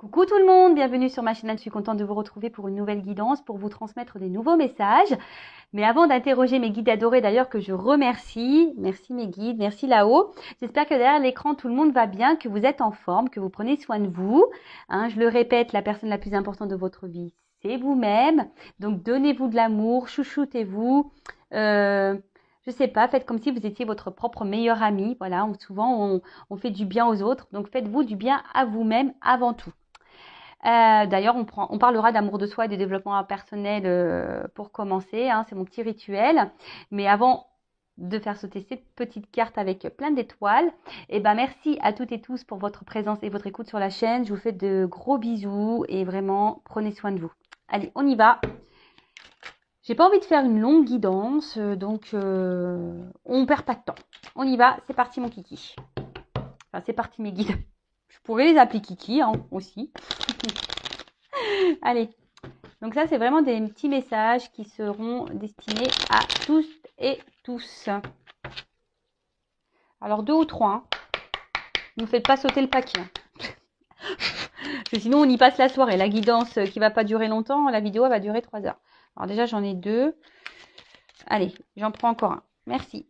Coucou tout le monde, bienvenue sur ma chaîne. Je suis contente de vous retrouver pour une nouvelle guidance, pour vous transmettre des nouveaux messages. Mais avant d'interroger mes guides adorés d'ailleurs que je remercie, merci mes guides, merci là-haut. J'espère que derrière l'écran tout le monde va bien, que vous êtes en forme, que vous prenez soin de vous. Je le répète, la personne la plus importante de votre vie, c'est vous-même. Donc donnez-vous de l'amour, chouchoutez-vous. Je sais pas, faites comme si vous étiez votre propre meilleur ami. Voilà, souvent on fait du bien aux autres. Donc faites-vous du bien à vous-même avant tout. D'ailleurs, on parlera d'amour de soi et de développement personnel pour commencer. C'est mon petit rituel. Mais avant de faire sauter cette petite carte avec plein d'étoiles, merci à toutes et tous pour votre présence et votre écoute sur la chaîne. Je vous fais de gros bisous et vraiment, prenez soin de vous. Allez, on y va. J'ai pas envie de faire une longue guidance, donc on perd pas de temps. On y va, c'est parti mon kiki. Enfin, c'est parti mes guides. Je pourrais les appeler kiki aussi. Allez, donc ça c'est vraiment des petits messages qui seront destinés à tous et tous. Alors 2 ou 3, ne faites pas sauter le paquet. Parce que sinon on y passe la soirée. La guidance qui va pas durer longtemps, la vidéo elle va durer 3 heures. Alors déjà j'en ai 2. Allez, j'en prends encore un. Merci.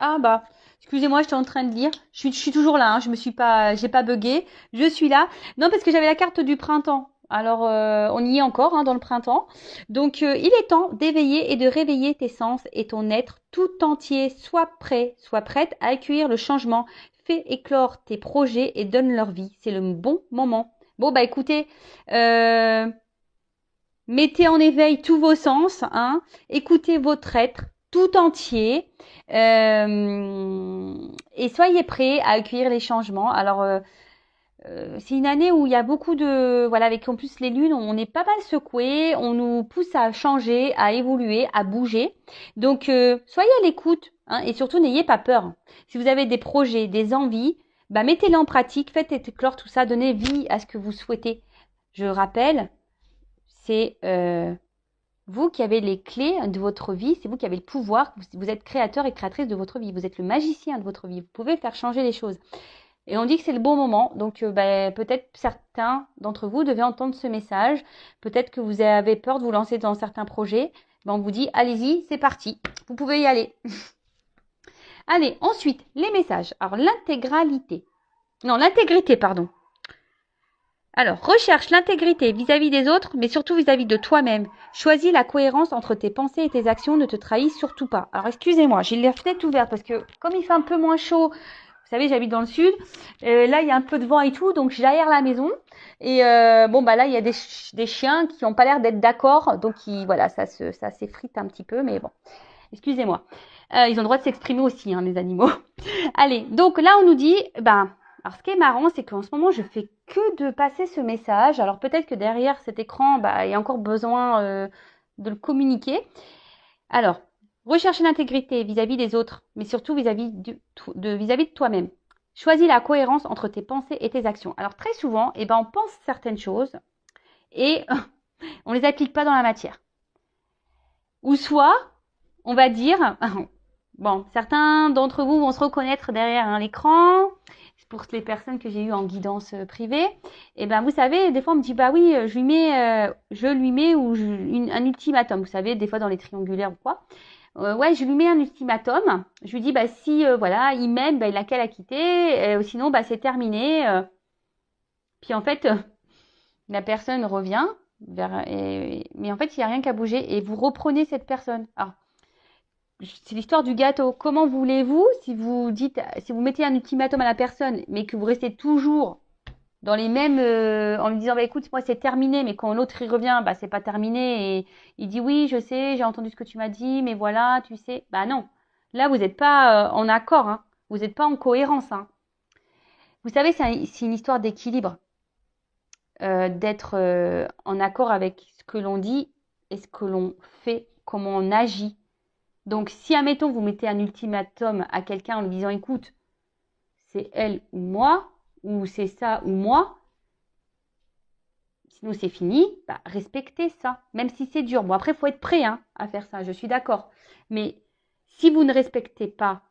Ah bah, excusez-moi, j'étais en train de lire. Je suis toujours là, j'ai pas bugué. Je suis là. Non, parce que j'avais la carte du printemps. Alors, on y est encore dans le printemps. Donc, il est temps d'éveiller et de réveiller tes sens et ton être tout entier. Sois prêt, sois prête à accueillir le changement. Fais éclore tes projets et donne leur vie. C'est le bon moment. Bon, bah écoutez, mettez en éveil tous vos sens, écoutez votre être tout entier et soyez prêts à accueillir les changements. Alors, c'est une année où il y a beaucoup de... Voilà, avec en plus les lunes, on est pas mal secoué, on nous pousse à changer, à évoluer, à bouger. Donc, soyez à l'écoute et surtout, n'ayez pas peur. Si vous avez des projets, des envies, mettez-les en pratique, faites éclore tout ça, donnez vie à ce que vous souhaitez. Je rappelle, c'est vous qui avez les clés de votre vie, c'est vous qui avez le pouvoir, vous êtes créateur et créatrice de votre vie, vous êtes le magicien de votre vie, vous pouvez faire changer les choses. Et on dit que c'est le bon moment, donc peut-être certains d'entre vous devaient entendre ce message, peut-être que vous avez peur de vous lancer dans certains projets, on vous dit allez-y, c'est parti, vous pouvez y aller. Allez, ensuite, les messages. Alors l'intégrité, pardon. Alors, recherche l'intégrité vis-à-vis des autres, mais surtout vis-à-vis de toi-même. Choisis la cohérence entre tes pensées et tes actions, ne te trahis surtout pas. Alors, excusez-moi, j'ai la fenêtre ouverte parce que comme il fait un peu moins chaud, vous savez, j'habite dans le sud, là, il y a un peu de vent et tout, donc j'aère la maison. Et là, il y a des chiens qui n'ont pas l'air d'être d'accord, donc voilà, ça s'effrite un petit peu, mais bon, excusez-moi. Ils ont le droit de s'exprimer aussi, les animaux. Allez, donc là, on nous dit, alors, ce qui est marrant, c'est qu'en ce moment, je fais que de passer ce message. Alors, peut-être que derrière cet écran, il y a encore besoin de le communiquer. Alors, rechercher l'intégrité vis-à-vis des autres, mais surtout vis-à-vis de toi-même. Choisis la cohérence entre tes pensées et tes actions. Alors, très souvent, on pense certaines choses et on ne les applique pas dans la matière. Ou soit, on va dire, bon, certains d'entre vous vont se reconnaître derrière l'écran. Pour les personnes que j'ai eues en guidance privée, vous savez, des fois on me dit oui, je lui mets un ultimatum. Vous savez, des fois dans les triangulaires ou quoi. Ouais, je lui mets un ultimatum. Je lui dis si voilà, il m'aime, il a qu'à la quitter. Sinon, c'est terminé. Puis en fait, la personne revient mais en fait, il n'y a rien qu'à bouger et vous reprenez cette personne. Alors, c'est l'histoire du gâteau. Comment voulez-vous, si vous mettez un ultimatum à la personne, mais que vous restez toujours dans les mêmes, en lui disant, écoute, moi c'est terminé, mais quand l'autre y revient, c'est pas terminé, et il dit, oui, je sais, j'ai entendu ce que tu m'as dit, mais voilà, tu sais, non. Là, vous n'êtes pas en accord, vous n'êtes pas en cohérence. Vous savez, c'est une histoire d'équilibre, d'être en accord avec ce que l'on dit et ce que l'on fait, comment on agit. Donc, si, admettons, vous mettez un ultimatum à quelqu'un en lui disant, écoute, c'est elle ou moi, ou c'est ça ou moi, sinon c'est fini, respectez ça, même si c'est dur. Bon, après, il faut être prêt à faire ça, je suis d'accord. Mais si vous ne respectez pas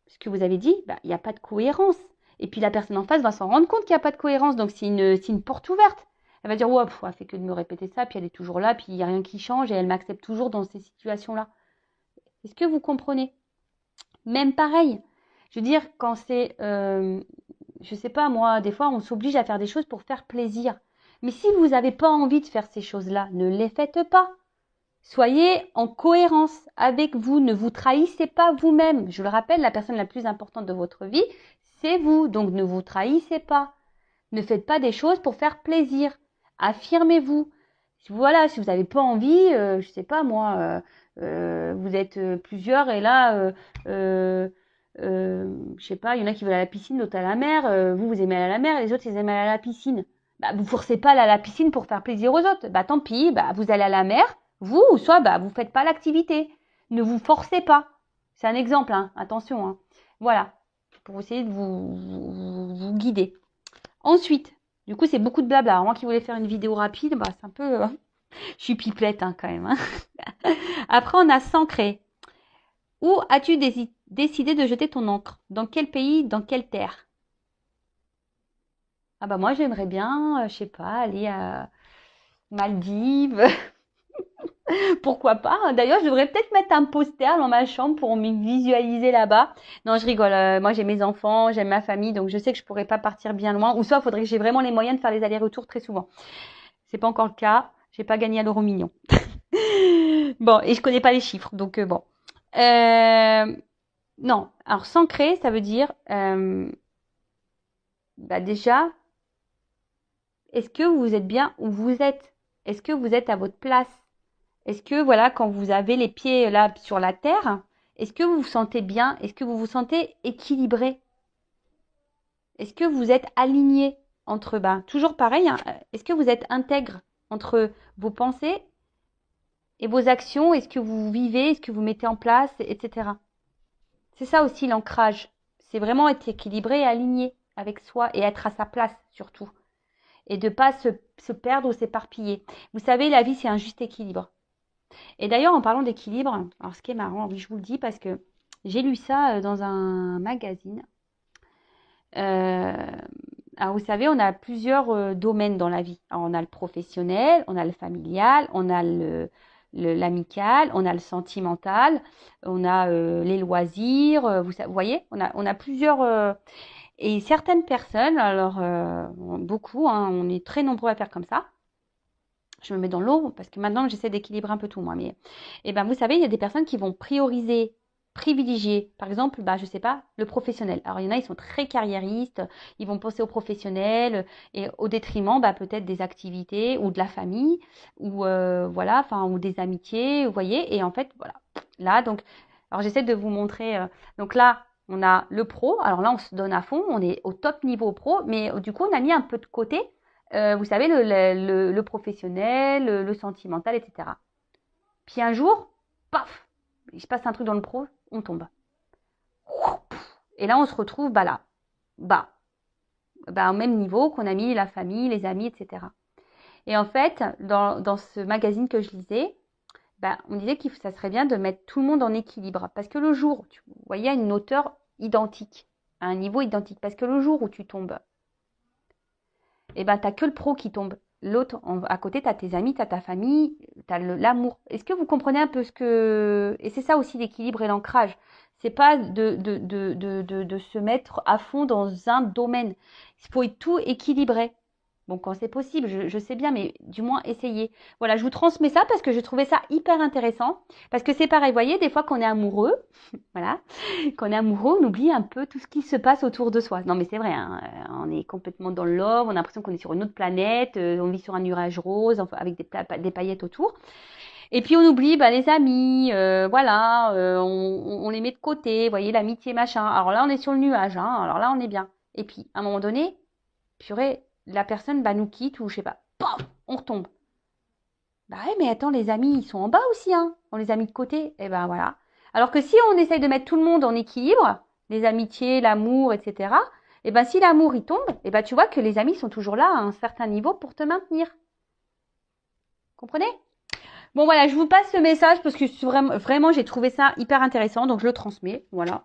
ce que vous avez dit, bah, il n'y a pas de cohérence. Et puis la personne en face va s'en rendre compte qu'il n'y a pas de cohérence. Donc c'est une porte ouverte. Elle va dire, ouais, elle fait que de me répéter ça, puis elle est toujours là, puis il n'y a rien qui change et elle m'accepte toujours dans ces situations-là. Est-ce que vous comprenez? Même pareil. Je veux dire, quand c'est, je sais pas moi, des fois on s'oblige à faire des choses pour faire plaisir. Mais si vous n'avez pas envie de faire ces choses-là, ne les faites pas. Soyez en cohérence avec vous, ne vous trahissez pas vous-même. Je le rappelle, la personne la plus importante de votre vie, c'est vous. Donc ne vous trahissez pas. Ne faites pas des choses pour faire plaisir. Affirmez-vous. Voilà, si vous n'avez pas envie, je sais pas moi, vous êtes plusieurs et là, je sais pas, il y en a qui veulent aller à la piscine, d'autres à la mer. Vous aimez aller à la mer, les autres ils aiment aller à la piscine. Bah, vous forcez pas à aller à la piscine pour faire plaisir aux autres. Bah tant pis, bah vous allez à la mer, vous, ou soit bah vous faites pas l'activité. Ne vous forcez pas. C'est un exemple, hein, attention. Hein. Voilà, pour essayer de vous guider. Ensuite, du coup, c'est beaucoup de blabla. Alors, moi qui voulais faire une vidéo rapide, bah, c'est un peu... je suis pipelette hein, quand même. Hein. Après, on a s'ancrer. Où as-tu décidé de jeter ton encre? Dans quel pays? Dans quelle terre? Ah bah moi, j'aimerais bien, je sais pas, aller à Maldives. Pourquoi pas? D'ailleurs, je devrais peut-être mettre un poster dans ma chambre pour me visualiser là-bas. Non, je rigole. Moi, j'ai mes enfants, j'aime ma famille, donc je sais que je pourrais pas partir bien loin. Ou soit, il faudrait que j'ai vraiment les moyens de faire les allers-retours très souvent. C'est pas encore le cas. J'ai pas gagné à l'euro million. Bon, et je connais pas les chiffres, donc bon. Non, alors s'ancrer, ça veut dire bah déjà, est-ce que vous êtes bien où vous êtes? Est-ce que vous êtes à votre place? Est-ce que voilà, quand vous avez les pieds là sur la terre, est-ce que vous vous sentez bien? Est-ce que vous vous sentez équilibré? Est-ce que vous êtes aligné entre bah toujours pareil, hein, est-ce que vous êtes intègre entre vos pensées et vos actions? Est-ce que vous vivez? Est-ce que vous mettez en place, etc. C'est ça aussi l'ancrage. C'est vraiment être équilibré et aligné avec soi et être à sa place surtout. Et de ne pas se perdre ou s'éparpiller. Vous savez, la vie, c'est un juste équilibre. Et d'ailleurs, en parlant d'équilibre, alors ce qui est marrant, oui, je vous le dis parce que j'ai lu ça dans un magazine. Alors, vous savez, on a plusieurs domaines dans la vie. Alors, on a le professionnel, on a le familial, on a l'amical, on a le sentimental, on a les loisirs. Vous voyez, on a plusieurs. Et certaines personnes, alors beaucoup, hein, on est très nombreux à faire comme ça. Je me mets dans l'eau parce que maintenant j'essaie d'équilibrer un peu tout moi. Mais ben vous savez, il y a des personnes qui vont privilégier, par exemple, bah je sais pas, le professionnel. Alors il y en a, ils sont très carriéristes, ils vont penser au professionnel et au détriment, bah peut-être des activités ou de la famille ou voilà, enfin ou des amitiés, vous voyez. Et en fait voilà, là donc, alors j'essaie de vous montrer. Donc là. On a le pro, alors là on se donne à fond, on est au top niveau pro, mais du coup on a mis un peu de côté vous savez, le professionnel, le sentimental, etc. Puis un jour, paf, il se passe un truc dans le pro, on tombe. Et là, on se retrouve là, bas, au même niveau qu'on a mis la famille, les amis, etc. Et en fait, dans ce magazine que je lisais, on disait que ça serait bien de mettre tout le monde en équilibre. Parce que le jour, vous voyez, à une hauteur identique, à un niveau identique. Parce que le jour où tu tombes, et t'as que le pro qui tombe. L'autre, à côté, t'as tes amis, t'as ta famille, t'as l'amour. Est-ce que vous comprenez un peu ce que... Et c'est ça aussi l'équilibre et l'ancrage. C'est pas de se mettre à fond dans un domaine. Il faut tout équilibrer. Bon, quand c'est possible, je sais bien, mais du moins essayer. Voilà, je vous transmets ça parce que je trouvais ça hyper intéressant. Parce que c'est pareil, vous voyez, des fois qu'on est amoureux, voilà, quand on est amoureux, on oublie un peu tout ce qui se passe autour de soi. Non, mais c'est vrai, hein, on est complètement dans le love, on a l'impression qu'on est sur une autre planète, on vit sur un nuage rose, enfin, avec des paillettes autour. Et puis on oublie les amis, voilà, on les met de côté, vous voyez, l'amitié, machin. Alors là, on est sur le nuage, hein, alors là, on est bien. Et puis, à un moment donné, purée, la personne nous quitte ou je sais pas, paf, on retombe. Bah ouais, mais attends, les amis, ils sont en bas aussi, hein. On les a mis de côté. Et ben voilà. Alors que si on essaye de mettre tout le monde en équilibre, les amitiés, l'amour, etc., et ben si l'amour il tombe, et ben tu vois que les amis sont toujours là à un certain niveau pour te maintenir. Comprenez? Bon voilà, je vous passe ce message parce que vraiment j'ai trouvé ça hyper intéressant, donc je le transmets. Voilà.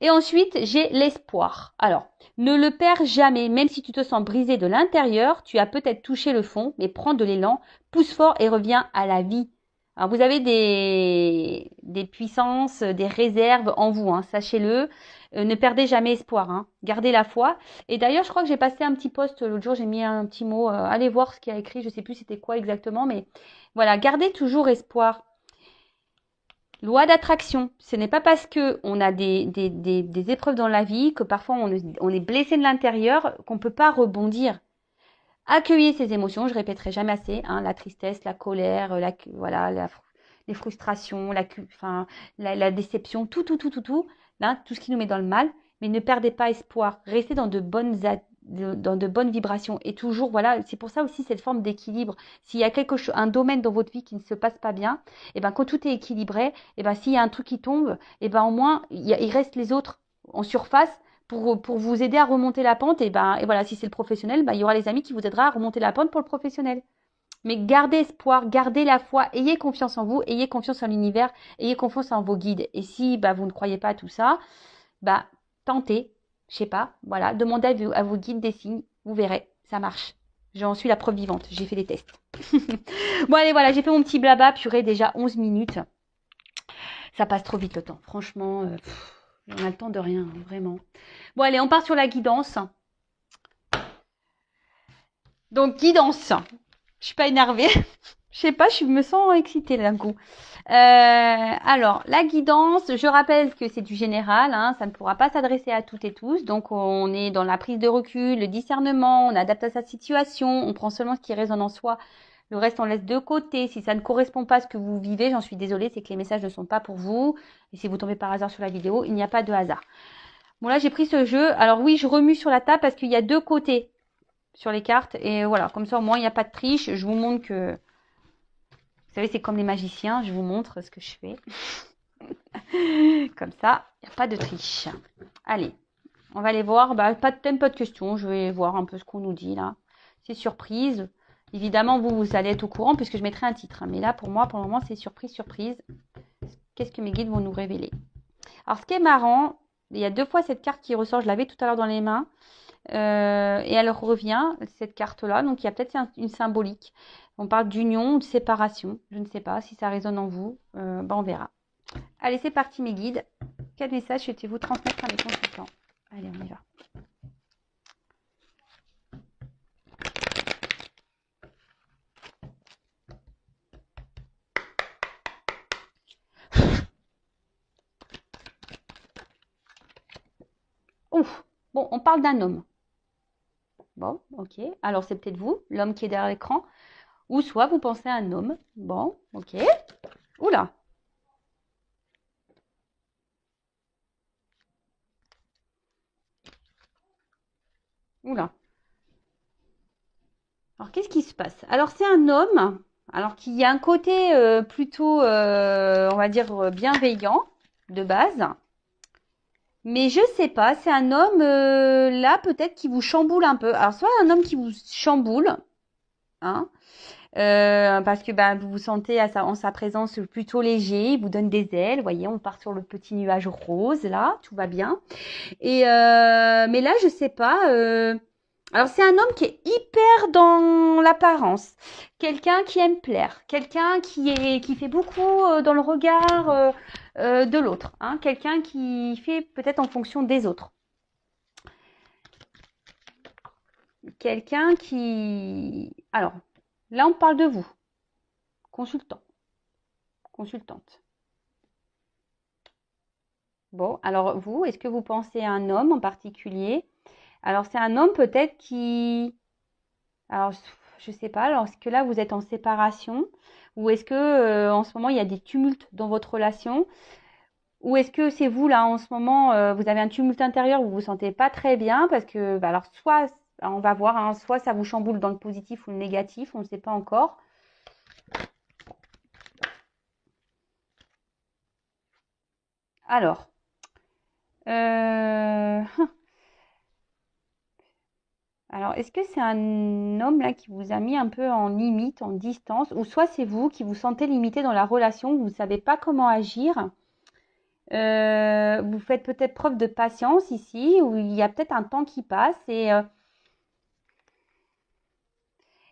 Et ensuite, j'ai l'espoir. Alors, ne le perds jamais, même si tu te sens brisé de l'intérieur, tu as peut-être touché le fond, mais prends de l'élan, pousse fort et reviens à la vie. Alors, vous avez des puissances, des réserves en vous, hein, sachez-le. Ne perdez jamais espoir, hein. Gardez la foi. Et d'ailleurs, je crois que j'ai passé un petit post l'autre jour, j'ai mis un petit mot. Allez voir ce qu'il y a écrit, je ne sais plus c'était quoi exactement, mais voilà, gardez toujours espoir. Loi d'attraction. Ce n'est pas parce que on a des épreuves dans la vie que parfois on est blessé de l'intérieur qu'on ne peut pas rebondir. Accueillez ces émotions, je répéterai jamais assez, hein, la tristesse, la colère, les frustrations, la déception, tout, hein, tout ce qui nous met dans le mal, mais ne perdez pas espoir, restez dans dans de bonnes vibrations et toujours, voilà, c'est pour ça aussi cette forme d'équilibre. S'il y a un domaine dans votre vie qui ne se passe pas bien, et ben quand tout est équilibré, et ben s'il y a un truc qui tombe, et ben au moins il reste les autres en surface pour vous aider à remonter la pente. Et voilà, si c'est le professionnel, il y aura les amis qui vous aideront à remonter la pente pour le professionnel. Mais gardez espoir, gardez la foi, ayez confiance en vous, ayez confiance en l'univers, ayez confiance en vos guides. Et si vous ne croyez pas à tout ça, tentez, je sais pas, voilà, demandez à vos guides des signes, vous verrez, ça marche. J'en suis la preuve vivante, j'ai fait des tests. Bon allez, voilà, j'ai fait mon petit blabla, purée, déjà 11 minutes. Ça passe trop vite le temps, franchement, on a le temps de rien, hein, vraiment. Bon allez, on part sur la guidance. Donc guidance, je suis pas énervée. Je sais pas, je me sens excitée d'un coup. Alors, la guidance, je rappelle que c'est du général, hein, ça ne pourra pas s'adresser à toutes et tous. Donc, on est dans la prise de recul, le discernement, on adapte à sa situation, on prend seulement ce qui résonne en soi. Le reste, on laisse de côté. Si ça ne correspond pas à ce que vous vivez, j'en suis désolée, c'est que les messages ne sont pas pour vous. Et si vous tombez par hasard sur la vidéo, il n'y a pas de hasard. Bon, là, j'ai pris ce jeu. Alors oui, je remue sur la table parce qu'il y a deux côtés sur les cartes. Et voilà, comme ça, au moins, il n'y a pas de triche. Je vous montre que... Vous savez, c'est comme les magiciens. Je vous montre ce que je fais. Comme ça, il n'y a pas de triche. Allez, on va aller voir. Pas de thème, pas de questions. Je vais voir un peu ce qu'on nous dit là. C'est surprise. Évidemment, vous allez être au courant puisque je mettrai un titre. Mais là, pour moi, pour le moment, c'est surprise, surprise. Qu'est-ce que mes guides vont nous révéler? Alors, ce qui est marrant, il y a deux fois cette carte qui ressort. Je l'avais tout à l'heure dans les mains. Et elle revient, cette carte-là. Donc, il y a peut-être une symbolique. On parle d'union ou de séparation. Je ne sais pas si ça résonne en vous. On verra. Allez, c'est parti mes guides. Quel message souhaitez-vous transmettre à mes consultants? Allez, on y va. Ouf. Bon, on parle d'un homme. Bon, ok. Alors, c'est peut-être vous, l'homme qui est derrière l'écran. Ou soit vous pensez à un homme. Bon, ok. Oula. Oula. Alors, qu'est-ce qui se passe? Alors, c'est un homme, alors qu'il y a un côté plutôt, on va dire, bienveillant de base. Mais je sais pas, c'est un homme là peut-être qui vous chamboule un peu. Alors, soit un homme qui vous chamboule, hein, parce que vous vous sentez en sa présence plutôt léger, il vous donne des ailes. Vous voyez, on part sur le petit nuage rose là, tout va bien. Et mais là, je sais pas. Alors, c'est un homme qui est hyper dans l'apparence, quelqu'un qui aime plaire, quelqu'un qui fait beaucoup dans le regard de l'autre, hein, quelqu'un qui fait peut-être en fonction des autres, quelqu'un qui... Alors, là, on parle de vous, consultant, consultante. Bon, alors vous, est-ce que vous pensez à un homme en particulier? Alors, c'est un homme peut-être qui... Alors, je sais pas. Alors, est-ce que là, vous êtes en séparation? Ou est-ce que en ce moment, il y a des tumultes dans votre relation? Ou est-ce que c'est vous, là, en ce moment, vous avez un tumulte intérieur, vous vous sentez pas très bien? Parce que, alors, soit, on va voir, hein, soit ça vous chamboule dans le positif ou le négatif, on ne sait pas encore. Alors, euh, alors, est-ce que c'est un homme là qui vous a mis un peu en limite, en distance, ou soit c'est vous qui vous sentez limité dans la relation, vous ne savez pas comment agir, Vous faites peut-être preuve de patience ici, où il y a peut-être un temps qui passe et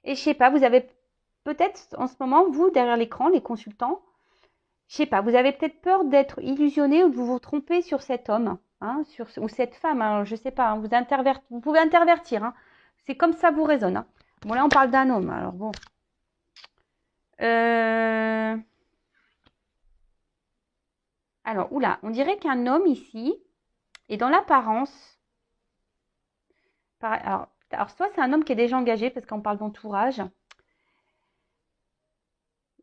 je sais pas, vous avez peut-être en ce moment, vous, derrière l'écran, les consultants, je sais pas, vous avez peut-être peur d'être illusionné ou de vous tromper sur cet homme, hein, ou cette femme, hein, je sais pas, hein, vous pouvez intervertir, hein. C'est comme ça vous résonne, hein. Bon, là, on parle d'un homme, alors bon. Euh, Alors, oula, on dirait qu'un homme ici est dans l'apparence. Alors, soit c'est un homme qui est déjà engagé parce qu'on parle d'entourage,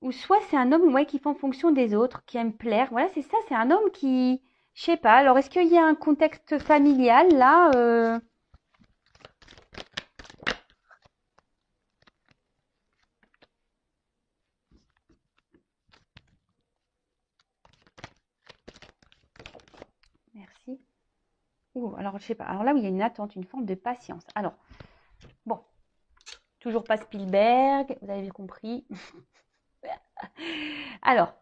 ou soit c'est un homme ouais, qui fait en fonction des autres, qui aime plaire. Voilà, c'est ça, c'est un homme qui, je sais pas. Alors, est-ce qu'il y a un contexte familial là Merci. Ouh, alors, je sais pas. Alors là, où il y a une attente, une forme de patience. Alors, bon, toujours pas Spielberg, vous avez compris. Alors,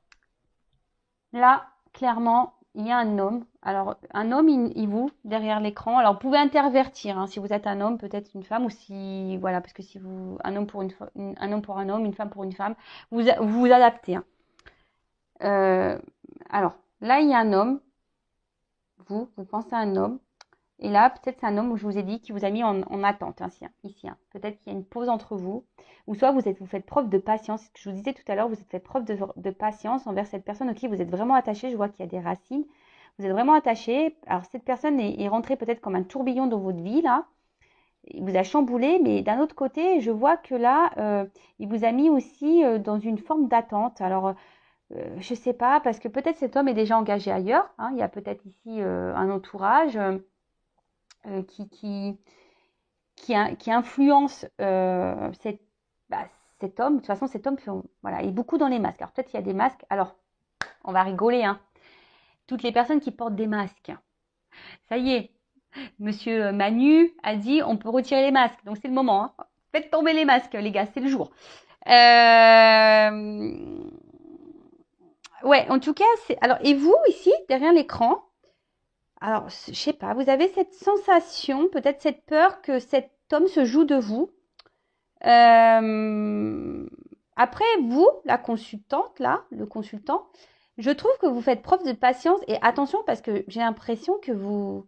là, clairement, il y a un homme. Alors, un homme, il vous, derrière l'écran. Alors, vous pouvez intervertir, hein, si vous êtes un homme, peut-être une femme, ou si, voilà, parce que si vous, un homme pour un homme pour un homme, une femme pour une femme, vous adaptez, hein. Euh, alors, là, il y a un homme. Vous pensez à un homme. Et là, peut-être c'est un homme où je vous ai dit qui vous a mis en attente, hein, ici, hein. Peut-être qu'il y a une pause entre vous. Ou soit vous faites preuve de patience. Ce que je vous disais tout à l'heure, vous êtes fait preuve de patience envers cette personne auquel vous êtes vraiment attaché. Je vois qu'il y a des racines. Vous êtes vraiment attaché. Alors, cette personne est rentrée peut-être comme un tourbillon dans votre vie, là. Il vous a chamboulé, mais d'un autre côté, je vois que là, il vous a mis aussi dans une forme d'attente. Alors, je sais pas, parce que peut-être cet homme est déjà engagé ailleurs, hein. Il y a peut-être ici un entourage qui, qui, qui influence bah, cet homme. De toute façon, cet homme voilà, est beaucoup dans les masques. Alors peut-être il y a des masques. Alors, on va rigoler, hein. Toutes les personnes qui portent des masques. Ça y est, Monsieur Manu a dit on peut retirer les masques. Donc c'est le moment, hein. Faites tomber les masques, les gars, c'est le jour. Ouais, en tout cas, alors, et vous, ici, derrière l'écran, alors, je sais pas, vous avez cette sensation, peut-être cette peur que cet homme se joue de vous. Euh, Après, vous, la consultante, là, le consultant, je trouve que vous faites preuve de patience et attention parce que j'ai l'impression que vous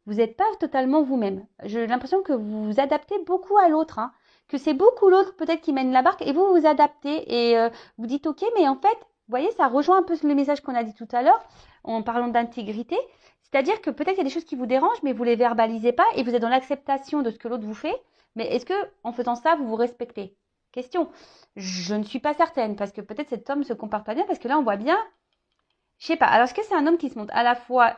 n'êtes pas totalement vous-même. J'ai l'impression que vous vous adaptez beaucoup à l'autre, hein, que c'est beaucoup l'autre peut-être qui mène la barque et vous vous adaptez et vous dites ok, mais en fait, vous voyez, ça rejoint un peu le message qu'on a dit tout à l'heure en parlant d'intégrité. C'est-à-dire que peut-être il y a des choses qui vous dérangent, mais vous les verbalisez pas et vous êtes dans l'acceptation de ce que l'autre vous fait. Mais est-ce que en faisant ça, vous vous respectez? Question. Je ne suis pas certaine parce que peut-être cet homme se comporte pas bien parce que là, on voit bien je sais pas. Alors, est-ce que c'est un homme qui se montre à la fois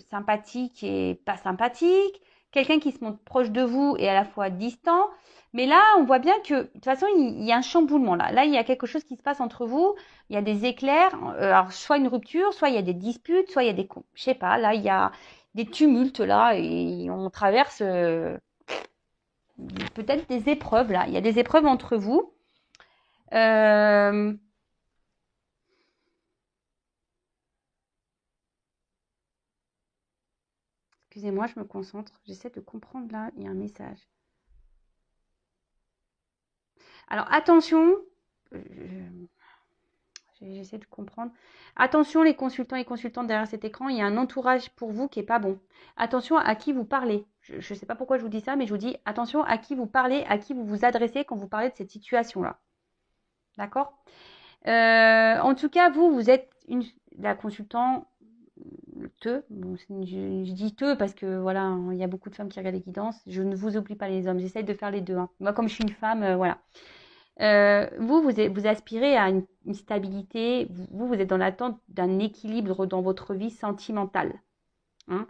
sympathique et pas sympathique, quelqu'un qui se montre proche de vous et à la fois distant? Mais là, on voit bien que de toute façon, il y a un chamboulement là. Là, il y a quelque chose qui se passe entre vous. Il y a des éclairs. Alors, soit une rupture, soit il y a des disputes, soit il y a des, je sais pas. Là, il y a des tumultes là et on traverse peut-être des épreuves là. Il y a des épreuves entre vous. Euh, Excusez-moi, je me concentre. J'essaie de comprendre là. Il y a un message. Alors attention, j'essaie de comprendre. Attention les consultants et consultantes derrière cet écran, il y a un entourage pour vous qui est pas bon. Attention à qui vous parlez. Je ne sais pas pourquoi je vous dis ça, mais je vous dis attention à qui vous parlez, à qui vous vous adressez quand vous parlez de cette situation-là. D'accord. En tout cas, vous êtes la consultant bon, je dis te parce que voilà, il y a beaucoup de femmes qui regardent les guidances. Je ne vous oublie pas les hommes. J'essaie de faire les deux, hein. Moi, comme je suis une femme, voilà. Vous aspirez à une stabilité, vous êtes dans l'attente d'un équilibre dans votre vie sentimentale, hein.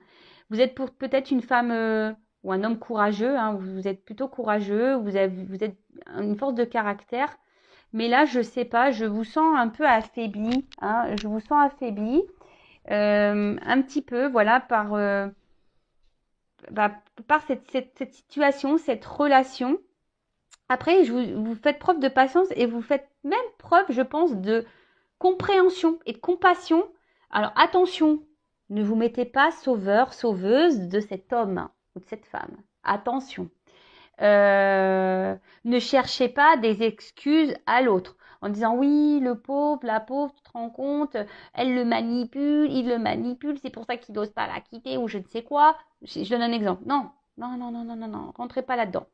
Vous êtes peut-être une femme ou un homme courageux, hein, vous êtes plutôt courageux, vous êtes une force de caractère, mais là, je sais pas, je vous sens un peu affaibli, hein, je vous sens affaibli, un petit peu, voilà, bah, par cette situation, cette relation. Après, vous faites preuve de patience et vous faites même preuve, je pense, de compréhension et de compassion Alors attention, ne vous mettez pas sauveur, sauveuse de cet homme ou de cette femme. Attention. Ne cherchez pas des excuses à l'autre en disant oui, le pauvre, la pauvre, tu te rends compte, elle le manipule, il le manipule, c'est pour ça qu'il n'ose pas la quitter ou je ne sais quoi. Je donne un exemple. Non, non, non, non, non, non, non, rentrez pas là-dedans.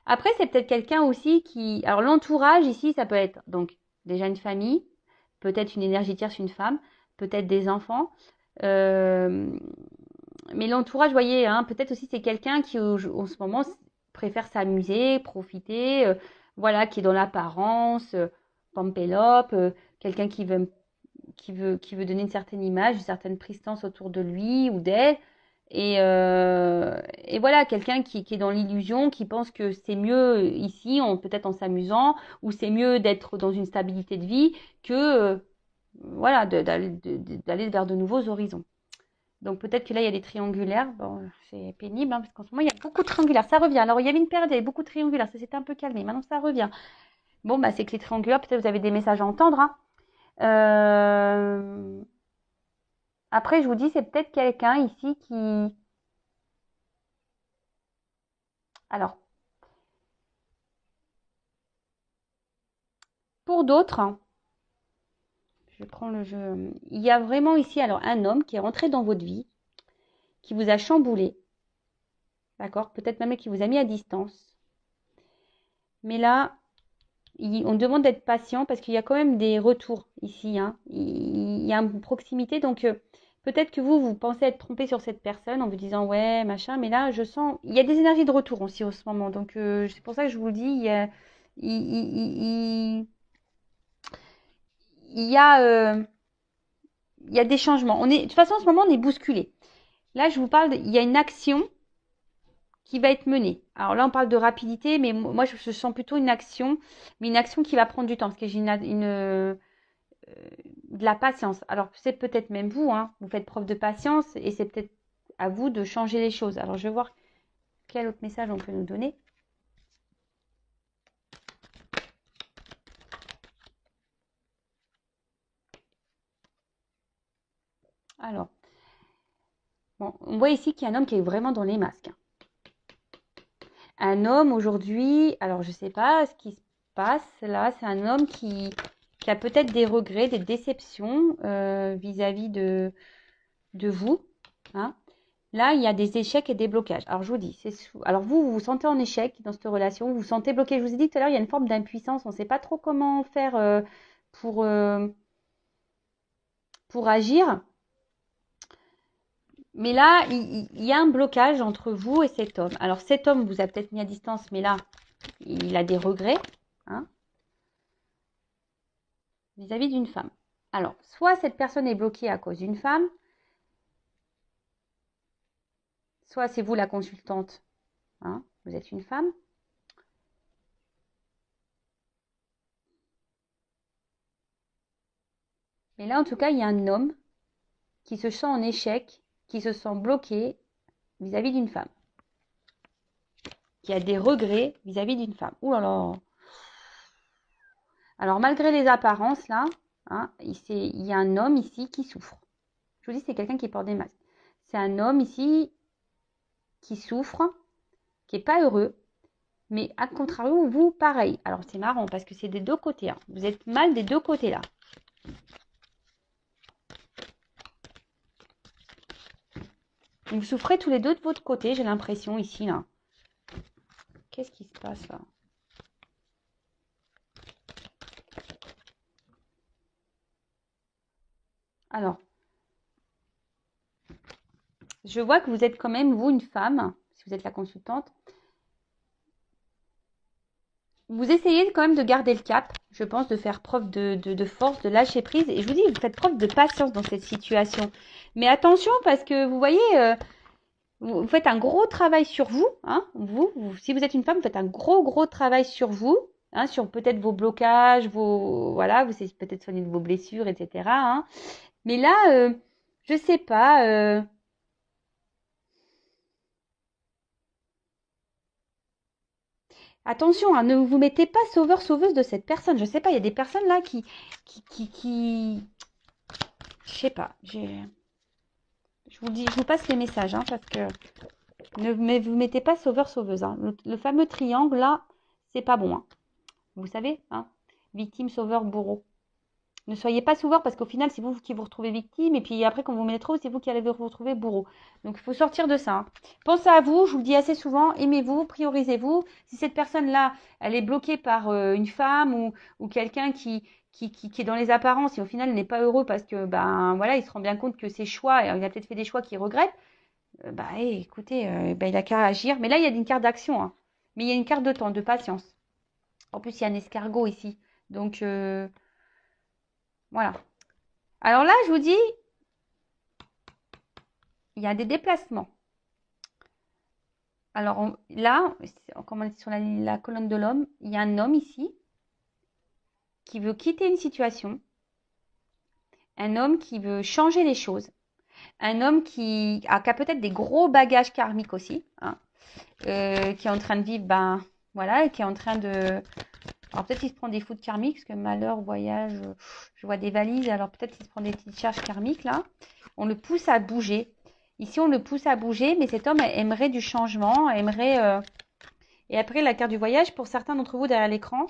Après, c'est peut-être quelqu'un aussi qui... Alors l'entourage ici, ça peut être donc déjà une famille, peut-être une énergie tierce, une femme, peut-être des enfants. Euh, mais l'entourage, vous voyez, hein, peut-être aussi c'est quelqu'un qui en ce moment préfère s'amuser, profiter, voilà, qui est dans l'apparence, pampélope, quelqu'un qui veut donner une certaine image, une certaine prestance autour de lui ou d'elle. Et voilà, quelqu'un qui est dans l'illusion, qui pense que c'est mieux ici, peut-être en s'amusant, ou c'est mieux d'être dans une stabilité de vie que voilà, d'aller vers de nouveaux horizons. Donc peut-être que là, il y a des triangulaires. Bon, c'est pénible, hein, parce qu'en ce moment, il y a beaucoup de triangulaires. Ça revient. Alors, il y avait une période, il y avait beaucoup de triangulaires. Ça s'était un peu calmé. Maintenant, ça revient. Bon, bah, c'est que les triangulaires, peut-être vous avez des messages à entendre. Hein. Euh, Après, je vous dis, c'est peut-être quelqu'un ici qui... Alors, pour d'autres, hein, je prends le jeu. Il y a vraiment ici, alors, un homme qui est rentré dans votre vie, qui vous a chamboulé. D'accord? Peut-être même qui vous a mis à distance. Mais là, on demande d'être patient parce qu'il y a quand même des retours ici. Hein. Il y a une proximité. Donc, peut-être que vous pensez être trompé sur cette personne en vous disant ouais, machin. Mais là, je sens. Il y a des énergies de retour aussi en ce moment. Donc, c'est pour ça que je vous le dis. Il, il- il- il y a, il y a des changements. De toute façon, en ce moment, on est bousculé. Là, je vous parle. Il y a une action qui va être menée. Alors là, on parle de rapidité, mais moi, je sens plutôt une action, mais une action qui va prendre du temps parce que j'ai de la patience. Alors, c'est peut-être même vous, hein, vous faites preuve de patience et c'est peut-être à vous de changer les choses. Alors, je vais voir quel autre message on peut nous donner. Alors, bon, on voit ici qu'il y a un homme qui est vraiment dans les masques. Un homme aujourd'hui, alors je ne sais pas ce qui se passe là, c'est un homme qui a peut-être des regrets, des déceptions vis-à-vis de vous. Hein. Là, il y a des échecs et des blocages. Alors, je vous dis, alors vous vous sentez en échec dans cette relation, vous vous sentez bloqué. Je vous ai dit tout à l'heure, il y a une forme d'impuissance. On ne sait pas trop comment faire pour, euh, pour agir. Mais là, il y a un blocage entre vous et cet homme. Alors, cet homme vous a peut-être mis à distance, mais là, il a des regrets hein, vis-à-vis d'une femme. Alors, soit cette personne est bloquée à cause d'une femme, soit c'est vous la consultante, hein, vous êtes une femme. Mais là, en tout cas, il y a un homme qui se sent en échec, qui se sent bloqué vis-à-vis d'une femme, qui a des regrets vis-à-vis d'une femme. Ouh là là. Alors, malgré les apparences, là, hein, il y a un homme ici qui souffre. Je vous dis, c'est quelqu'un qui porte des masques. C'est un homme ici qui souffre, qui n'est pas heureux, mais à contrario, vous, pareil. Alors, c'est marrant parce que c'est des deux côtés. Hein. Vous êtes mal des deux côtés, là. Vous souffrez tous les deux de votre côté, j'ai l'impression, ici, là. Qu'est-ce qui se passe, là? Alors, je vois que vous êtes quand même, vous, une femme, si vous êtes la consultante. Vous essayez quand même de garder le cap, je pense, de faire preuve de force, de lâcher prise. Et je vous dis, vous faites preuve de patience dans cette situation. Mais attention, parce que vous voyez, vous faites un gros travail sur vous. Hein, si vous êtes une femme, vous faites un gros travail sur vous. Hein, sur peut-être vos blocages, voilà, vous essayez peut-être soigner de vos blessures, etc. Hein. Mais là, je sais pas. Attention, hein, ne vous mettez pas sauveur-sauveuse de cette personne. Je sais pas, il y a des personnes là qui Je sais pas. Je vous dis, je vous passe les messages, hein, parce que ne vous mettez pas sauveur-sauveuse. Hein. Le fameux triangle, là, c'est pas bon. Hein. Vous savez, hein, victime, sauveur, bourreau. Ne soyez pas sauveur parce qu'au final, c'est vous qui vous retrouvez victime. Et puis après, quand vous mettez trop, c'est vous qui allez vous retrouver bourreau. Donc, il faut sortir de ça. Hein. Pensez à vous, je vous le dis assez souvent, aimez-vous, priorisez-vous. Si cette personne-là, elle est bloquée par une femme ou quelqu'un qui est dans les apparences et au final n'est pas heureux parce que, ben voilà, il se rend bien compte que ses choix, il a peut-être fait des choix qu'il regrette, écoutez, il a qu'à agir. Mais là, il y a une carte d'action. Hein. Mais il y a une carte de temps, de patience. En plus, il y a un escargot ici. Donc, voilà. Alors là, je vous dis, il y a des déplacements. Alors là, comme on est sur la colonne de l'homme, il y a un homme ici qui veut quitter une situation, un homme qui veut changer les choses, un homme qui a peut-être des gros bagages karmiques aussi, hein, qui est en train de vivre, voilà, qui est en train de... Alors peut-être qu'il se prend des foudres karmiques, parce que malheur, voyage, je vois des valises, alors peut-être qu'il se prend des petites charges karmiques là. On le pousse à bouger. Ici, on le pousse à bouger, mais cet homme aimerait du changement, aimerait... Et après, la carte du voyage, pour certains d'entre vous derrière l'écran,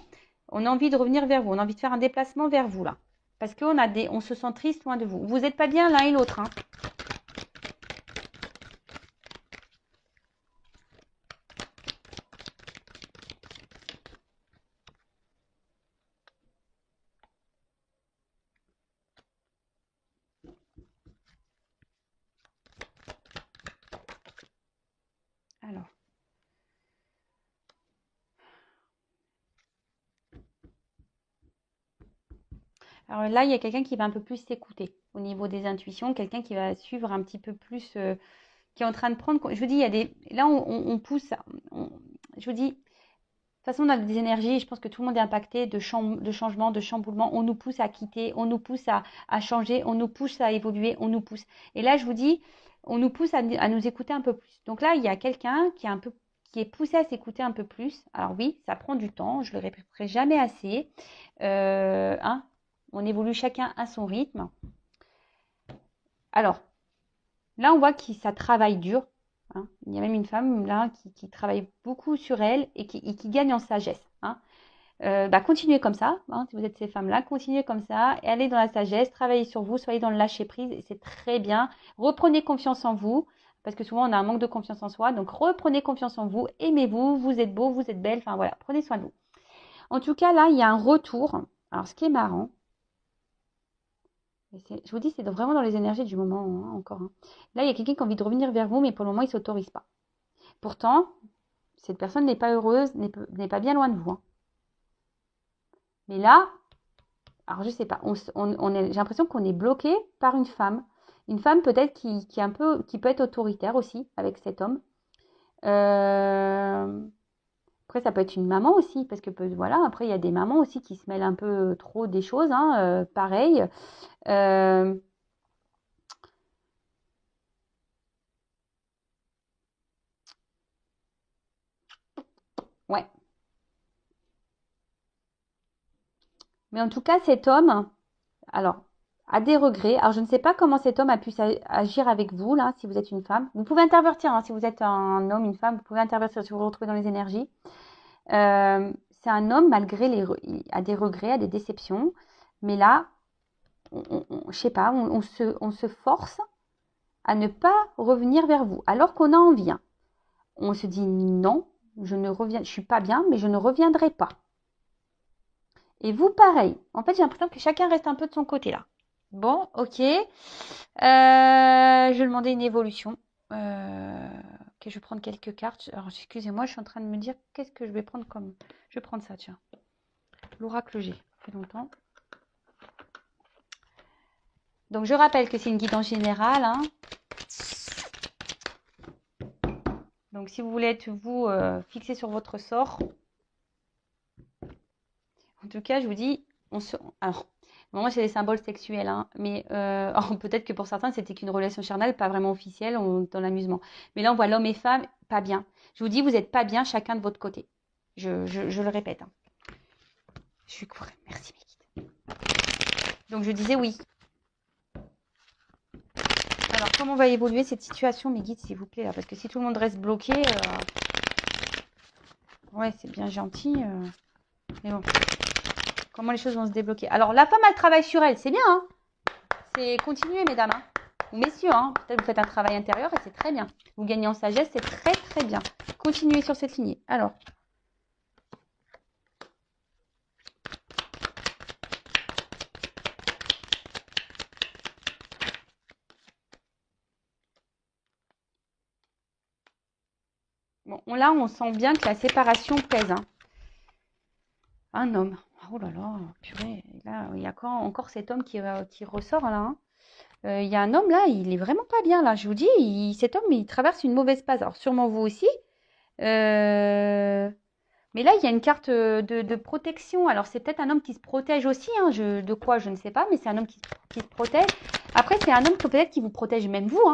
on a envie de revenir vers vous, on a envie de faire un déplacement vers vous là. Parce on se sent triste loin de vous. Vous n'êtes pas bien l'un et l'autre. Hein. Alors là, il y a quelqu'un qui va un peu plus s'écouter au niveau des intuitions, quelqu'un qui va suivre un petit peu plus, qui est en train de prendre. Je vous dis, il y a des. Là, on pousse. Je vous dis, de toute façon, on a des énergies. Je pense que tout le monde est impacté de changement, de chamboulement. On nous pousse à quitter, on nous pousse à changer, on nous pousse à évoluer, on nous pousse. Et là, je vous dis, on nous pousse à nous écouter un peu plus. Donc là, il y a quelqu'un qui est poussé à s'écouter un peu plus. Alors oui, ça prend du temps. Je le répéterai jamais assez. Hein, on évolue chacun à son rythme. Alors, là, on voit que ça travaille dur. Hein. Il y a même une femme là qui travaille beaucoup sur elle et qui gagne en sagesse. Hein. Continuez comme ça. Hein, si vous êtes ces femmes-là, continuez comme ça. Et allez dans la sagesse, travaillez sur vous, soyez dans le lâcher-prise. Et c'est très bien. Reprenez confiance en vous. Parce que souvent, on a un manque de confiance en soi. Donc, reprenez confiance en vous. Aimez-vous. Vous êtes beau, vous êtes belle. Enfin, voilà. Prenez soin de vous. En tout cas, là, il y a un retour. Alors, ce qui est marrant, je vous dis, c'est vraiment dans les énergies du moment, hein, encore. Hein. Là, il y a quelqu'un qui a envie de revenir vers vous, mais pour le moment, il ne s'autorise pas. Pourtant, cette personne n'est pas heureuse, n'est pas bien loin de vous. Hein. Mais là, alors je ne sais pas, j'ai l'impression qu'on est bloqué par une femme. Une femme peut-être qui peut être autoritaire aussi avec cet homme. Après, ça peut être une maman aussi, parce que voilà, après, il y a des mamans aussi qui se mêlent un peu trop des choses, hein, pareil. Ouais. Mais en tout cas, cet homme, alors, a des regrets. Alors, je ne sais pas comment cet homme a pu agir avec vous, là, si vous êtes une femme. Vous pouvez intervertir, hein, si vous êtes un homme, une femme, vous pouvez intervertir si vous vous retrouvez dans les énergies. C'est un homme, malgré il a des regrets, a des déceptions. Mais là, je sais pas, on se force à ne pas revenir vers vous, alors qu'on a envie. Hein. On se dit non, je suis pas bien, mais je ne reviendrai pas. Et vous, pareil. En fait, j'ai l'impression que chacun reste un peu de son côté là. Bon, ok. Je vais demander une évolution. Ok, je vais prendre quelques cartes. Alors, excusez-moi, je suis en train de me dire qu'est-ce que je vais prendre comme... Je vais prendre ça, tiens. L'oracle G. Ça fait longtemps. Donc, je rappelle que c'est une guidance générale. Hein. Donc, si vous voulez être, vous, fixé sur votre sort... En tout cas, je vous dis... Alors... Moi, c'est des symboles sexuels, hein, mais peut-être que pour certains, c'était qu'une relation charnelle, pas vraiment officielle, dans l'amusement. Mais là, on voit l'homme et femme pas bien. Je vous dis, vous n'êtes pas bien chacun de votre côté. Je le répète. Hein. Je suis courée. Merci, mes guides. Donc, je disais oui. Alors, comment va évoluer cette situation, mes guides, s'il vous plaît, là? Parce que si tout le monde reste bloqué, ouais, c'est bien gentil. Mais bon, comment les choses vont se débloquer? Alors, la femme, elle travaille sur elle, c'est bien, hein? C'est continuer, mesdames, hein? Ou messieurs, hein? Peut-être vous faites un travail intérieur et c'est très bien. Vous gagnez en sagesse, c'est très, très bien. Continuez sur cette lignée. Alors, bon, là, on sent bien que la séparation pèse, hein. Un homme. Oh là là, purée. Là, il y a encore cet homme qui ressort, là, hein. Il y a un homme, là, il est vraiment pas bien, là. Je vous dis, cet homme, il traverse une mauvaise passe. Alors, sûrement vous aussi. Mais là, il y a une carte de protection. Alors, c'est peut-être un homme qui se protège aussi, hein. De quoi, je ne sais pas, mais c'est un homme qui se protège. Après, c'est un homme peut-être qui vous protège même vous, hein.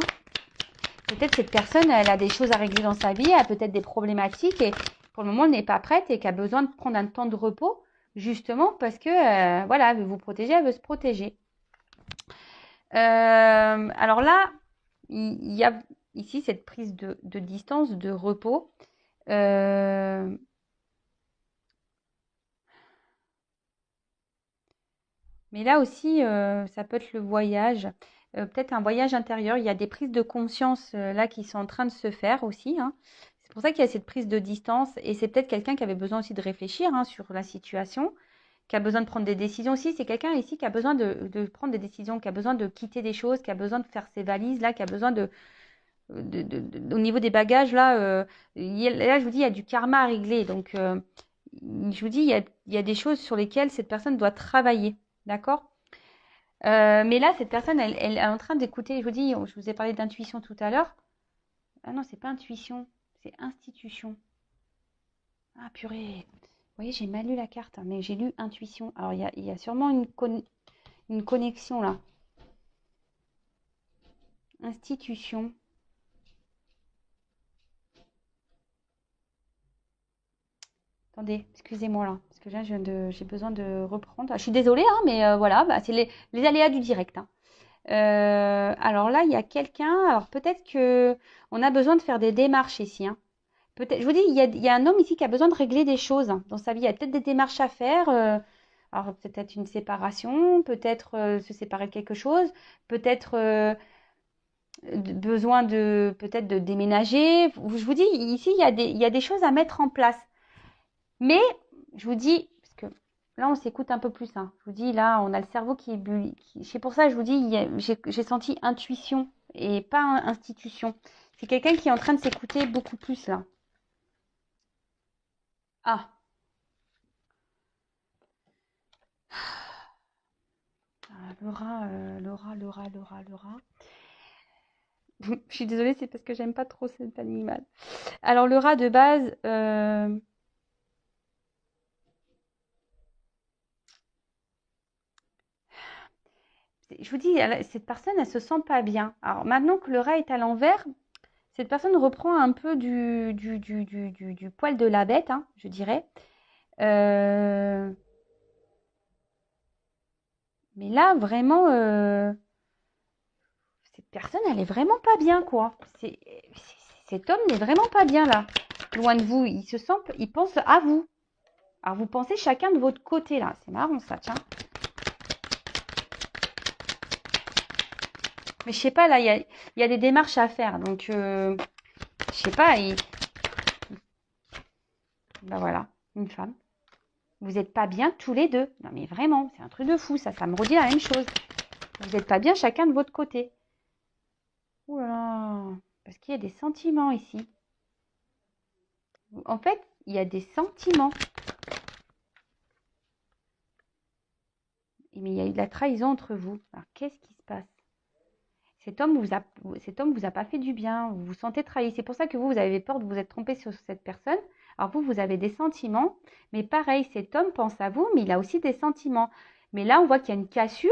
Peut-être cette personne, elle a des choses à régler dans sa vie, elle a peut-être des problématiques et pour le moment, elle n'est pas prête et qu'elle a besoin de prendre un temps de repos, justement parce que, voilà, elle veut vous protéger, elle veut se protéger. Alors là, il y a ici cette prise de distance, de repos. Mais là aussi, ça peut être le voyage, peut-être un voyage intérieur. Il y a des prises de conscience là qui sont en train de se faire aussi, hein. C'est pour ça qu'il y a cette prise de distance et c'est peut-être quelqu'un qui avait besoin aussi de réfléchir, hein, sur la situation, qui a besoin de prendre des décisions aussi. C'est quelqu'un ici qui a besoin de prendre des décisions, qui a besoin de quitter des choses, qui a besoin de faire ses valises là, qui a besoin au niveau des bagages là. Là, je vous dis, il y a du karma à régler. Donc, je vous dis, il y a des choses sur lesquelles cette personne doit travailler. D'accord? Mais là, cette personne, elle est en train d'écouter. Je vous dis, je vous ai parlé d'intuition tout à l'heure. Ah non, c'est pas intuition, c'est institution. Ah purée. Vous voyez, j'ai mal lu la carte, hein, mais j'ai lu intuition. Alors, il y a sûrement une connexion là. Institution. Attendez, excusez-moi là, parce que là, j'ai besoin de reprendre. Ah, je suis désolée, hein, mais voilà, bah, c'est les aléas du direct, hein. Alors là, il y a quelqu'un. Alors peut-être que on a besoin de faire des démarches ici, hein. Peut-être, je vous dis, il y a un homme ici qui a besoin de régler des choses, hein, dans sa vie. Il y a peut-être des démarches à faire. Alors peut-être une séparation, peut-être se séparer de quelque chose, peut-être besoin de peut-être de déménager. Je vous dis, ici, il y a des choses à mettre en place. Mais je vous dis, parce que là, on s'écoute un peu plus, hein. Je vous dis, là, on a le cerveau qui est c'est pour ça que je vous dis, j'ai senti intuition et pas institution. C'est quelqu'un qui est en train de s'écouter beaucoup plus là. Ah, Laura. Je suis désolée, c'est parce que j'aime pas trop cet animal. Alors, le rat de base, je vous dis, cette personne, elle se sent pas bien. Alors, maintenant que le rat est à l'envers, cette personne reprend un peu du poil de la bête, hein, je dirais. Euh, mais là, vraiment, cette personne, elle est vraiment pas bien, quoi. Cet homme n'est vraiment pas bien, là. Loin de vous, il se sent, il pense à vous. Alors, vous pensez chacun de votre côté, là. C'est marrant, ça, tiens. Mais je sais pas, là, il y a des démarches à faire. Donc, je sais pas, ben voilà, une femme. Vous n'êtes pas bien tous les deux. Non, mais vraiment, c'est un truc de fou, ça me redit la même chose. Vous n'êtes pas bien chacun de votre côté. Ouh là là, parce qu'il y a des sentiments ici. En fait, il y a des sentiments. Mais il y a eu de la trahison entre vous. Alors, qu'est-ce qui se passe? Cet homme vous a pas fait du bien. Vous vous sentez trahi. C'est pour ça que vous avez peur de vous être trompé sur cette personne. Alors vous avez des sentiments. Mais pareil, cet homme pense à vous, mais il a aussi des sentiments. Mais là, on voit qu'il y a une cassure.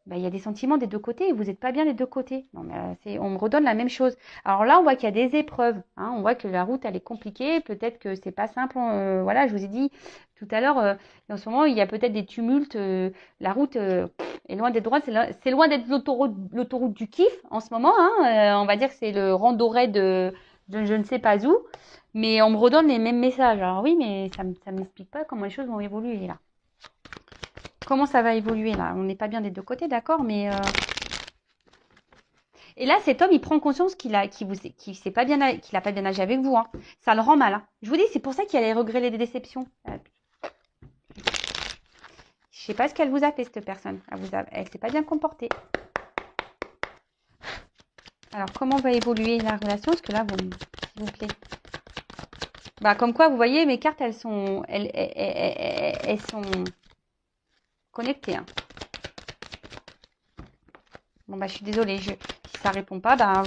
ben, il y a des sentiments des deux côtés et vous n'êtes pas bien des deux côtés. Non, mais on me redonne la même chose. Alors là, on voit qu'il y a des épreuves. Hein, on voit que la route, elle est compliquée. Peut-être que c'est pas simple. Voilà, je vous ai dit tout à l'heure, en ce moment, il y a peut-être des tumultes. La route est loin d'être droite. C'est loin d'être l'autoroute du kiff en ce moment. Hein, on va dire que c'est le randonnée de je ne sais pas où. Mais on me redonne les mêmes messages. Alors oui, mais ça ne m'explique pas comment les choses vont évoluer là. Comment ça va évoluer là? On n'est pas bien des deux côtés, d'accord, mais et là, cet homme, il prend conscience qu'il a pas bien, qu'il a pas bien agi avec vous. Hein. Ça le rend mal. Hein. Je vous dis, c'est pour ça qu'il a les regrets, les déceptions. Je sais pas ce qu'elle vous a fait, cette personne. Elle s'est pas bien comportée. Alors, comment va évoluer la relation? Parce que là, s'il vous plaît. Bah, comme quoi, vous voyez, mes cartes, elles sont connectées. Hein. Bon, bah, je suis désolée. Si ça répond pas, bah,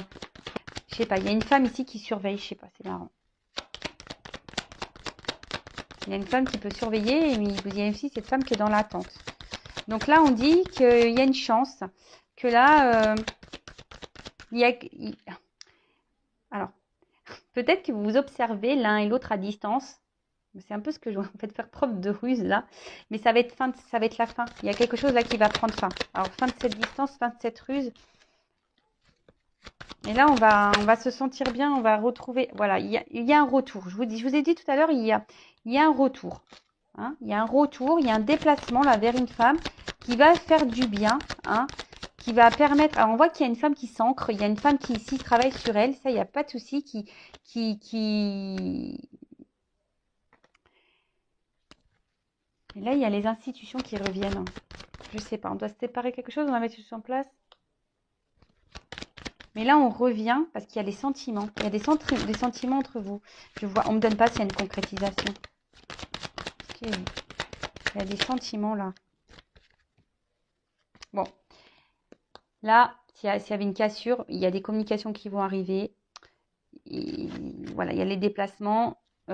je sais pas. Il y a une femme ici qui surveille. Je sais pas, c'est marrant. Il y a une femme qui peut surveiller et il y a aussi cette femme qui est dans l'attente. Donc là, on dit qu'il y a une chance, que là, alors, peut-être que vous vous observez l'un et l'autre à distance. C'est un peu ce que je vais en fait faire preuve de ruse là. Mais ça va être la fin. Il y a quelque chose là qui va prendre fin. Alors, fin de cette distance, fin de cette ruse. Et là, on va se sentir bien, on va retrouver. Voilà, il y a un retour. Je vous ai dit tout à l'heure, il y a un retour. Hein, il y a un retour, il y a un déplacement là vers une femme qui va faire du bien, hein, qui va permettre. Alors on voit qu'il y a une femme qui s'ancre, il y a une femme qui ici travaille sur elle, ça il n'y a pas de souci, Et là il y a les institutions qui reviennent. Je sais pas, on doit se séparer quelque chose, on va mettre tout en place. Mais là on revient parce qu'il y a les sentiments, il y a des sentiments entre vous. Je vois, on me donne pas s'il y a une concrétisation. Okay. Il y a des sentiments là. Bon. Là, s'il y avait une cassure, il y a des communications qui vont arriver. Et voilà, il y a les déplacements. Et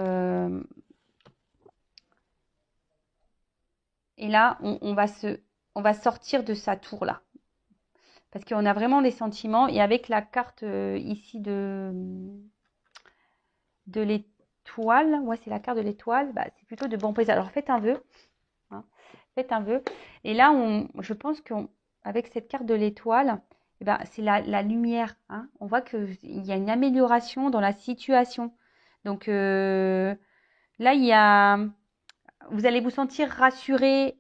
là, on va sortir de sa tour là. Parce qu'on a vraiment les sentiments. Et avec la carte ici de l'étoile, ouais, c'est la carte de l'étoile, bah, c'est plutôt de bon présage. Alors faites un vœu. Hein, faites un vœu. Et là, je pense qu'avec cette carte de l'étoile, eh ben, c'est la lumière. Hein. On voit qu'il y a une amélioration dans la situation. Donc là, vous allez vous sentir rassuré.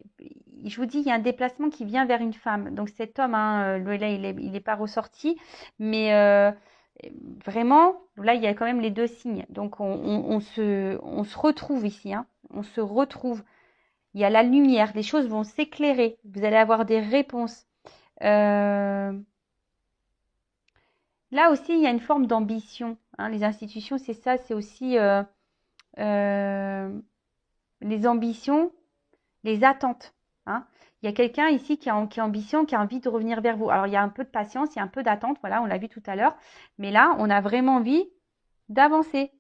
Je vous dis, il y a un déplacement qui vient vers une femme. Donc cet homme, hein, là, il n'est pas ressorti. Mais vraiment, là, il y a quand même les deux signes. Donc on se retrouve ici. Hein. On se retrouve. Il y a la lumière, les choses vont s'éclairer, vous allez avoir des réponses. Là aussi, il y a une forme d'ambition. Hein. Les institutions, c'est ça, c'est aussi les ambitions, les attentes. Hein. Il y a quelqu'un ici qui a ambition, qui a envie de revenir vers vous. Alors, il y a un peu de patience, il y a un peu d'attente, voilà, on l'a vu tout à l'heure. Mais là, on a vraiment envie d'avancer.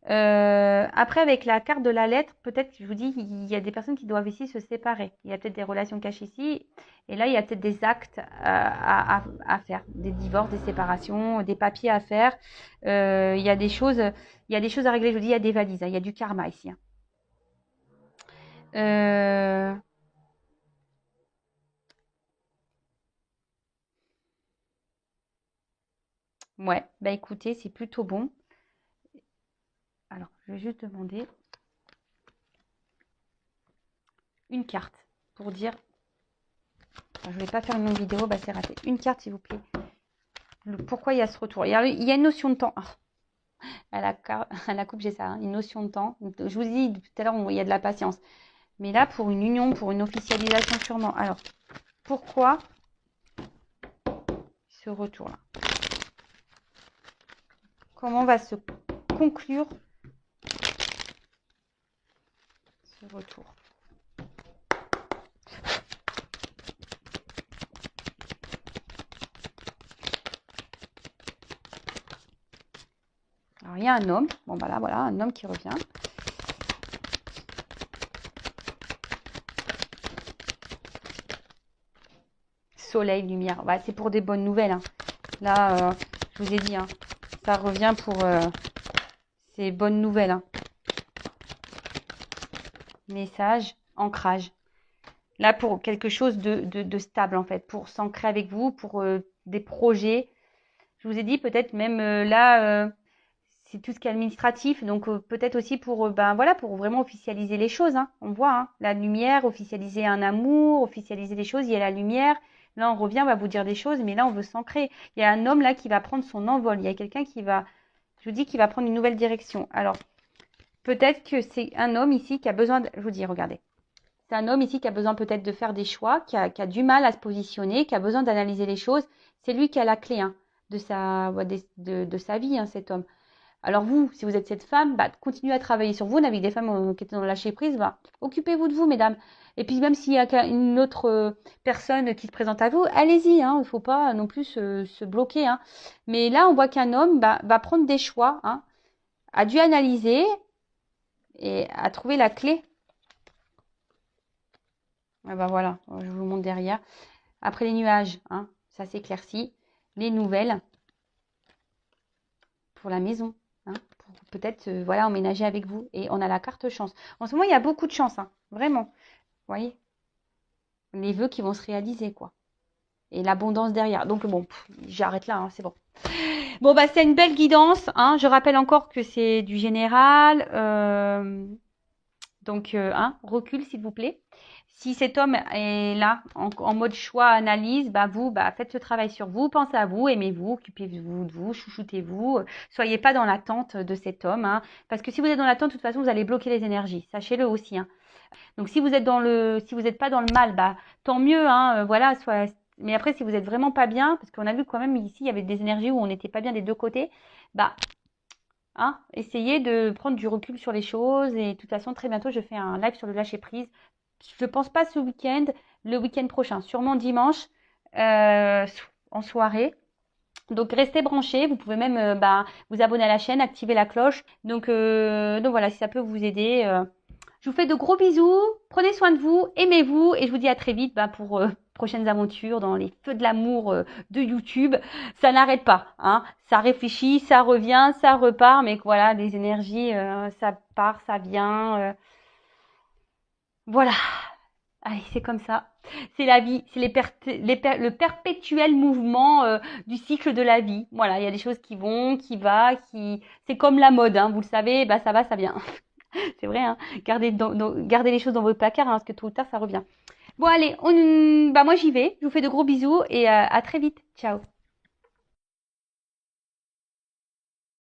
Après, avec la carte de la lettre, peut-être, je vous dis, il y a des personnes qui doivent ici se séparer. Il y a peut-être des relations cachées ici. Et là, il y a peut-être des actes à faire, des divorces, des séparations, des papiers à faire. Il y a des choses à régler. Je vous dis, il y a des valises. Hein, il y a du karma ici. Hein. Ouais, bah écoutez, c'est plutôt bon. Alors, je vais juste demander une carte pour dire. Alors, je ne vais pas faire une longue vidéo, bah c'est raté. Une carte, s'il vous plaît. Pourquoi il y a ce retour. Il y a une notion de temps. À la coupe, j'ai ça, hein, une notion de temps. Je vous dis tout à l'heure, il y a de la patience. Mais là, pour une union, pour une officialisation sûrement. Alors, pourquoi ce retour-là? Comment va se conclure ce retour? Alors, il y a un homme. Bon, bah là, voilà, un homme qui revient. soleil, lumière. Bah, c'est pour des bonnes nouvelles. Hein. Là, je vous ai dit, hein, ça revient pour ces bonnes nouvelles. Hein. Message, ancrage. Là, pour quelque chose de stable, en fait, pour s'ancrer avec vous, pour des projets. Je vous ai dit, peut-être même là, c'est tout ce qui est administratif. Donc, peut-être aussi pour, ben voilà, pour vraiment officialiser les choses. Hein. On voit, hein, la lumière, officialiser un amour, officialiser les choses. Il y a la lumière. Là, on revient, on va vous dire des choses, mais là, on veut s'ancrer. Il y a un homme là qui va prendre son envol. Il y a quelqu'un qui va, je vous dis, qui va prendre une nouvelle direction. Alors, peut-être que c'est un homme ici qui a besoin de, je vous dis, regardez. C'est un homme ici qui a besoin peut-être de faire des choix, qui a du mal à se positionner, qui a besoin d'analyser les choses. C'est lui qui a la clé hein, de sa vie, hein, cet homme. Alors vous, si vous êtes cette femme, bah, continuez à travailler sur vous. On a vu des femmes qui étaient dans le lâcher prise, bah, occupez-vous de vous, mesdames. Et puis même s'il y a une autre personne qui se présente à vous, allez-y. Hein, il ne faut pas non plus se bloquer. Hein. Mais là, on voit qu'un homme bah, va prendre des choix, hein, a dû analyser et a trouvé la clé. Ah bah voilà, je vous montre derrière. Après les nuages, hein, ça s'éclaircit. Les nouvelles pour la maison, hein, pour peut-être voilà, emménager avec vous. Et on a la carte chance. En ce moment, il y a beaucoup de chance, hein, vraiment. Vous voyez, les vœux qui vont se réaliser, quoi. Et l'abondance derrière. Donc bon, j'arrête là, hein, c'est bon. Bon, bah c'est une belle guidance. Hein. Je rappelle encore que c'est du général. Donc, recul, s'il vous plaît. Si cet homme est là, en mode choix, analyse, bah vous, bah faites ce travail sur vous, pensez à vous, aimez-vous, occupez-vous de vous, chouchoutez-vous. Soyez pas dans l'attente de cet homme, hein, parce que si vous êtes dans l'attente, de toute façon, vous allez bloquer les énergies. Sachez-le aussi. Hein. Donc, si vous êtes si vous n'êtes pas dans le mal, bah tant mieux, hein, voilà. Mais après, si vous êtes vraiment pas bien, parce qu'on a vu quand même ici, il y avait des énergies où on n'était pas bien des deux côtés, bah hein, essayez de prendre du recul sur les choses. Et de toute façon, très bientôt, je fais un live sur le lâcher prise. Je ne pense pas ce week-end, le week-end prochain, sûrement dimanche en soirée. Donc restez branchés, vous pouvez même vous abonner à la chaîne, activer la cloche. Donc voilà, si ça peut vous aider. Je vous fais de gros bisous, prenez soin de vous, aimez-vous et je vous dis à très vite pour prochaines aventures dans les feux de l'amour de YouTube. Ça n'arrête pas, hein. Ça réfléchit, ça revient, ça repart, mais voilà, les énergies, ça part, ça vient. Voilà. Allez, c'est comme ça. C'est la vie, c'est le perpétuel mouvement du cycle de la vie. Voilà, il y a des choses qui vont, c'est comme la mode, hein, vous le savez, bah ça va, ça vient. C'est vrai, hein. Gardez les choses dans votre placard, hein, parce que tôt ou tard, ça revient. Bon, allez, moi j'y vais. Je vous fais de gros bisous et à très vite. Ciao.